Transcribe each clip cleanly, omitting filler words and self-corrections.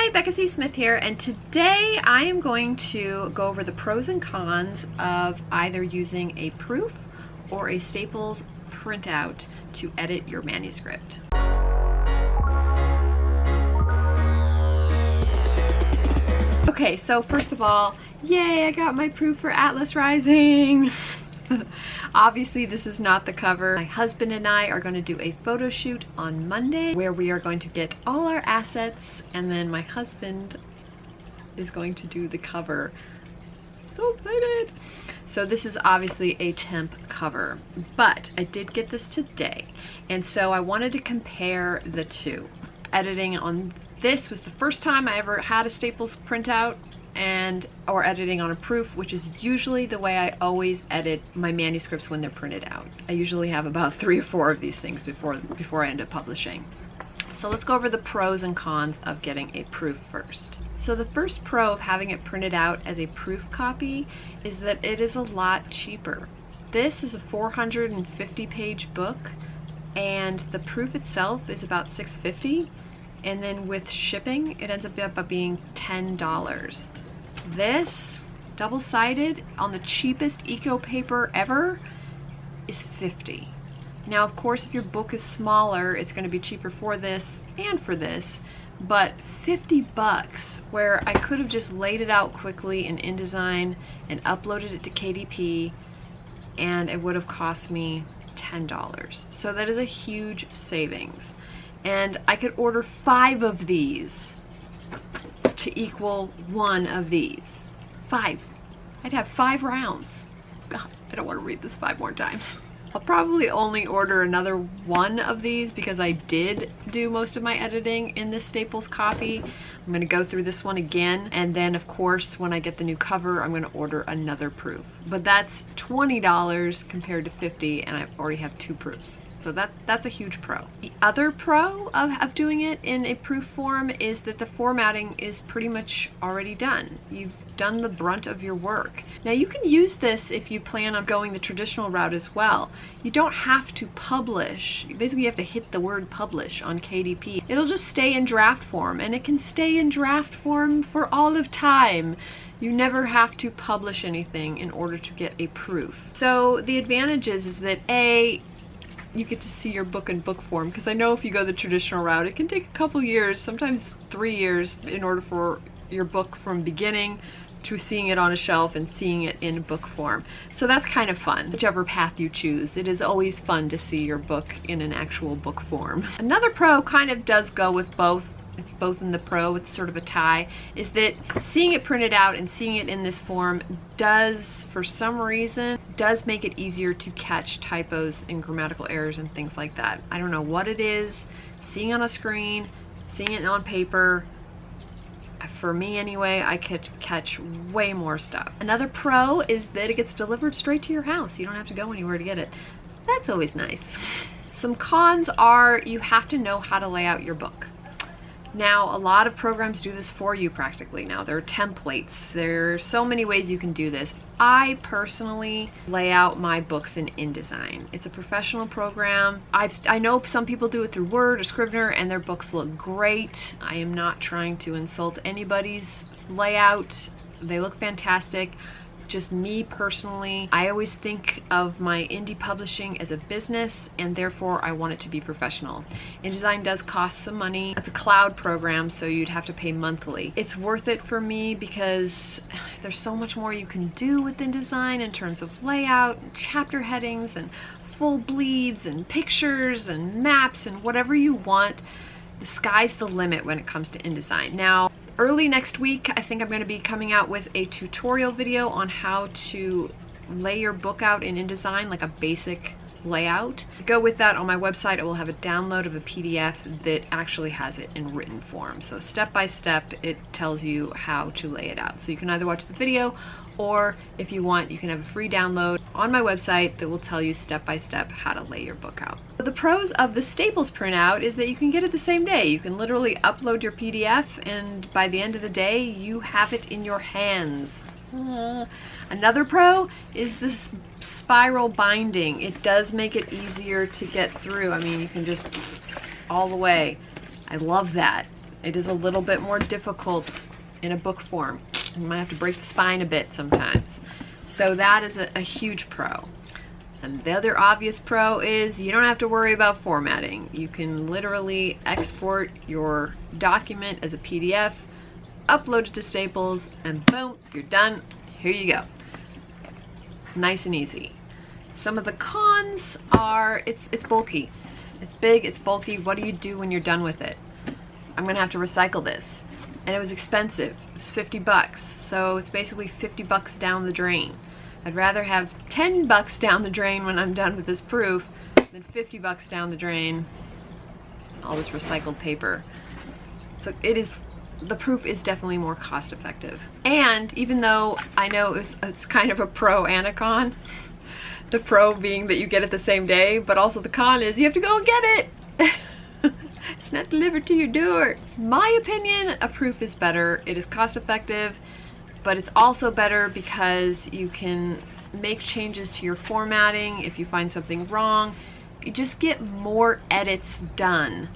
Hi, Becca C. Smith here, and today I am going to go over the pros and cons of either using a proof or a Staples printout to edit your manuscript. Okay, so first of all, yay, I got my proof for Atlas Rising! Obviously, this is not the cover. My husband and I are going to do a photo shoot on Monday where we are going to get all our assets, and then my husband is going to do the cover. I'm so excited! So this is obviously a temp cover, but I did get this today, and so I wanted to compare the two. Editing on this was the first time I ever had a Staples printout or editing on a proof, which is usually the way I always edit my manuscripts when they're printed out. I usually have about 3 or 4 of these things before I end up publishing. So let's go over the pros and cons of getting a proof first. So the first pro of having it printed out as a proof copy is that it is a lot cheaper. This is a 450-page book, and the proof itself is about $6.50, and then with shipping it ends up being $10. This, double-sided, on the cheapest eco paper ever, is $50. Now, of course, if your book is smaller, it's going to be cheaper for this and for this, but $50, where I could have just laid it out quickly in InDesign and uploaded it to KDP, and it would have cost me $10. So that is a huge savings. And I could order 5 of these to equal 1 of these. 5. I'd have 5 rounds. God, I don't want to read this 5 more times. I'll probably only order another 1 of these because I did do most of my editing in this Staples copy. I'm going to go through this one again, and then of course when I get the new cover I'm going to order another proof. But that's $20 compared to $50, and I already have 2 proofs. So that's a huge pro. The other pro of doing it in a proof form is that the formatting is pretty much already done. You've done the brunt of your work. Now you can use this if you plan on going the traditional route as well. You don't have to publish. You basically have to hit the word publish on KDP. It'll just stay in draft form, and it can stay in draft form for all of time. You never have to publish anything in order to get a proof. So the advantage is that A, you get to see your book in book form, because I know if you go the traditional route it can take a couple years, sometimes 3 years, in order for your book from beginning to seeing it on a shelf and seeing it in book form. So that's kind of fun. Whichever path you choose, it is always fun to see your book in an actual book form. Another pro kind of does go with both. It's both in the pro, it's sort of a tie, is that seeing it printed out and seeing it in this form does, for some reason, does make it easier to catch typos and grammatical errors and things like that. I don't know what it is. Seeing it on a screen, seeing it on paper, for me anyway, I could catch way more stuff. Another pro is that it gets delivered straight to your house. You don't have to go anywhere to get it. That's always nice. Some cons are you have to know how to lay out your book. Now, a lot of programs do this for you practically now. There are templates. There are so many ways you can do this. I personally lay out my books in InDesign. It's a professional program. I know some people do it through Word or Scrivener and their books look great. I am not trying to insult anybody's layout. They look fantastic. Just me personally, I always think of my indie publishing as a business, and therefore I want it to be professional. InDesign does cost some money. It's a cloud program, so you'd have to pay monthly. It's worth it for me because there's so much more you can do with InDesign in terms of layout, and chapter headings, and full bleeds, and pictures, and maps, and whatever you want. The sky's the limit when it comes to InDesign. Now, early next week, I think I'm going to be coming out with a tutorial video on how to lay your book out in InDesign, like a basic layout. To go with that, on my website, it will have a download of a PDF that actually has it in written form. So step by step, it tells you how to lay it out. So you can either watch the video, or if you want, you can have a free download on my website that will tell you step by step how to lay your book out. The pros of the Staples printout is that you can get it the same day. You can literally upload your PDF, and by the end of the day you have it in your hands. Another pro is this spiral binding. It does make it easier to get through. I mean, you can just all the way. I love that. It is a little bit more difficult in a book form. You might have to break the spine a bit sometimes. So that is a huge pro. And the other obvious pro is you don't have to worry about formatting. You can literally export your document as a PDF, upload it to Staples, and boom, you're done. Here you go. Nice and easy. Some of the cons are it's bulky. It's big, it's bulky. What do you do when you're done with it? I'm gonna have to recycle this. And it was expensive. It was 50 bucks. So it's basically 50 bucks down the drain. I'd rather have 10 bucks down the drain when I'm done with this proof than 50 bucks down the drain, all this recycled paper. So the proof is definitely more cost effective. And even though I know it's kind of a pro and a con, the pro being that you get it the same day, but also the con is you have to go and get it. It's not delivered to your door. My opinion, a proof is better. It is cost effective, but it's also better because you can make changes to your formatting if you find something wrong. You just get more edits done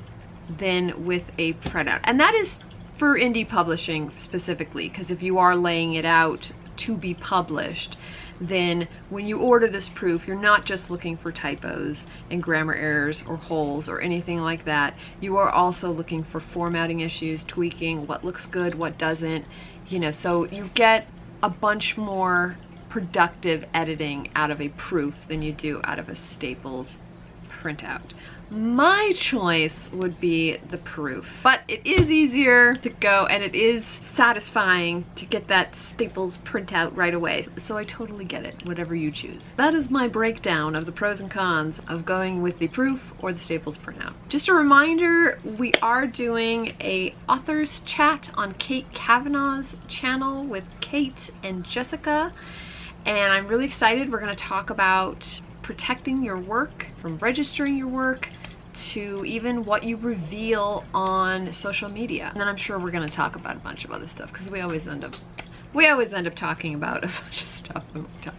than with a printout. And that is for indie publishing specifically, because if you are laying it out to be published, then when you order this proof, you're not just looking for typos and grammar errors or holes or anything like that. You are also looking for formatting issues, tweaking, what looks good, what doesn't, you know, so you get a bunch more productive editing out of a proof than you do out of a Staples printout. My choice would be the proof, but it is easier to go and it is satisfying to get that Staples printout right away. So I totally get it, whatever you choose. That is my breakdown of the pros and cons of going with the proof or the Staples printout. Just a reminder, we are doing a authors chat on Kate Kavanaugh's channel with Kate and Jessica, and I'm really excited. We're going to talk about protecting your work, from registering your work to even what you reveal on social media. And then I'm sure we're going to talk about a bunch of other stuff because we always end up talking about a bunch of stuff when we talk.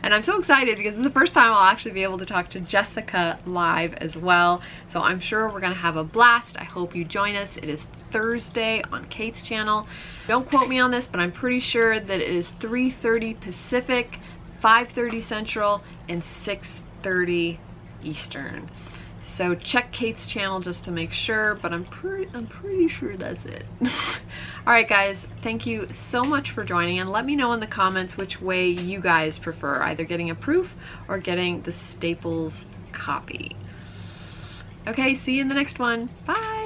And I'm so excited because this is the first time I'll actually be able to talk to Jessica live as well. So I'm sure we're going to have a blast. I hope you join us. It is Thursday on Kate's channel. Don't quote me on this, but I'm pretty sure that it is 3:30 Pacific, 5:30 Central, and 6:30 Eastern. So check Kate's channel just to make sure, but I'm pretty sure that's it. All right, guys, thank you so much for joining, and let me know in the comments which way you guys prefer, either getting a proof or getting the Staples copy. Okay, see you in the next one. Bye.